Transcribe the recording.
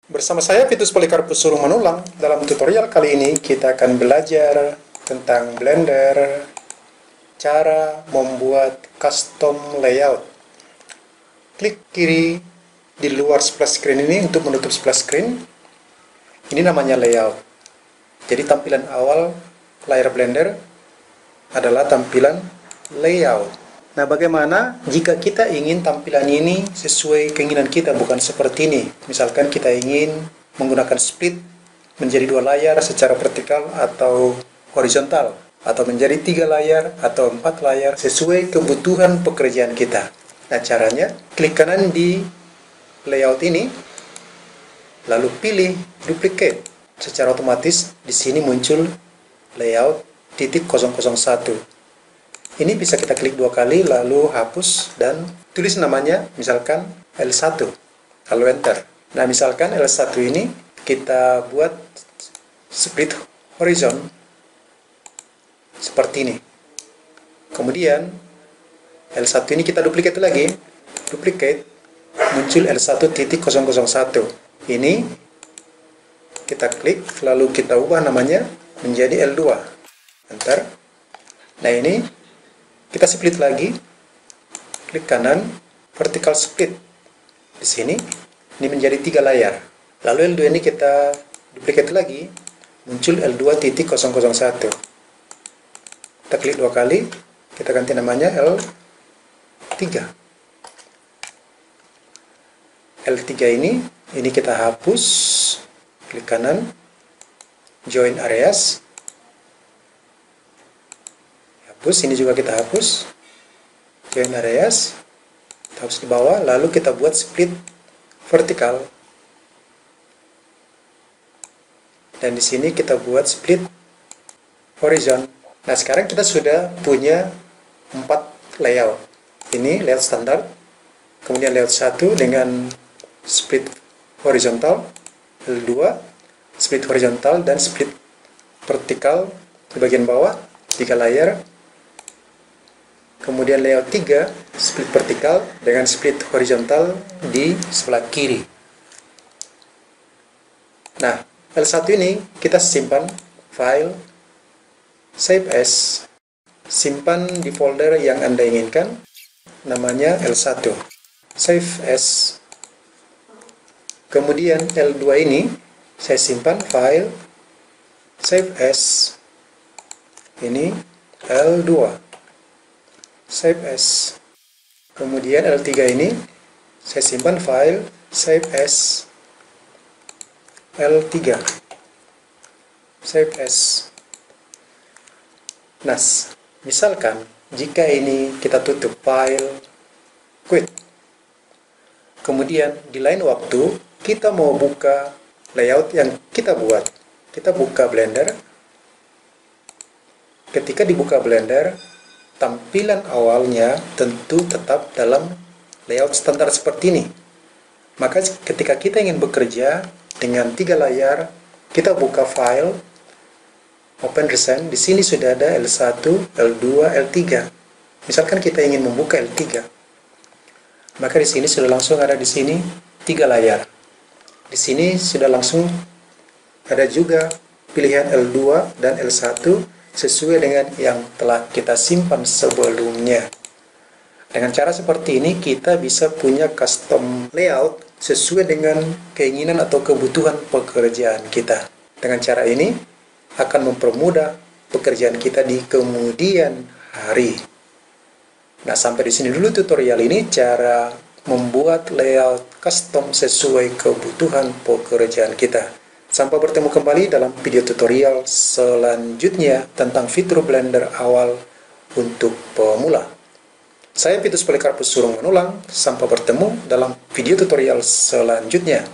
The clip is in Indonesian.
Bersama saya Vitus Polikarpus Surung Manulang. Dalam tutorial kali ini kita akan belajar tentang Blender, cara membuat custom layout. Klik kiri di luar splash screen ini untuk menutup splash screen. Ini namanya layout. Jadi tampilan awal layar Blender adalah tampilan layout. Nah, bagaimana jika kita ingin tampilan ini sesuai keinginan kita, bukan seperti ini. Misalkan kita ingin menggunakan split menjadi 2 layar secara vertikal atau horizontal, atau menjadi 3 layar atau 4 layar sesuai kebutuhan pekerjaan kita. Nah, caranya klik kanan di layout ini, lalu pilih duplicate. Secara otomatis di sini muncul layout .001. Ini bisa kita klik 2 kali, lalu hapus dan tulis namanya, misalkan L1, lalu enter. Nah, misalkan L1 ini kita buat split horizon seperti ini. Kemudian L1 ini kita duplicate lagi, duplicate, muncul L1.001. Ini kita klik, lalu kita ubah namanya menjadi L2, enter. Nah, ini kita split lagi, klik kanan, vertical split. Di sini, ini menjadi 3 layar. Lalu L2 ini kita duplicate lagi, muncul L2.001. Kita klik 2 kali, kita ganti namanya L3. L3 ini kita hapus, klik kanan, join areas. Hapus, ini juga kita hapus, join areas, kita hapus di bawah, lalu kita buat split vertikal, dan di sini kita buat split horizon. Nah, sekarang kita sudah punya 4 layout. Ini layout standar, kemudian layout 1 dengan split horizontal, L2 split horizontal dan split vertikal di bagian bawah, 3 layar. Kemudian layout 3, split vertikal dengan split horizontal di sebelah kiri. Nah, L1 ini kita simpan file, save as, simpan di folder yang Anda inginkan, namanya L1, save as. Kemudian L2 ini saya simpan file, save as, ini L2, save as. Kemudian L3 ini saya simpan file, save as, L3, save as. Nah, misalkan jika ini kita tutup file, quit. Kemudian di lain waktu kita mau buka layout yang kita buat, kita buka Blender. Ketika dibuka Blender, tampilan awalnya tentu tetap dalam layout standar seperti ini. Maka ketika kita ingin bekerja dengan 3 layar, kita buka file, open recent. Di sini sudah ada L1, L2, L3. Misalkan kita ingin membuka L3, maka di sini sudah langsung ada di sini 3 layar. Di sini sudah langsung ada juga pilihan L2 dan L1 sesuai dengan yang telah kita simpan sebelumnya. Dengan cara seperti ini kita bisa punya custom layout sesuai dengan keinginan atau kebutuhan pekerjaan kita. Dengan cara ini akan mempermudah pekerjaan kita di kemudian hari. Nah, sampai di sini dulu tutorial ini, cara membuat layout custom sesuai kebutuhan pekerjaan kita. Sampai bertemu kembali dalam video tutorial selanjutnya tentang fitur Blender awal untuk pemula. Saya Vitus Polikarpus Surung Manulang. Sampai bertemu dalam video tutorial selanjutnya.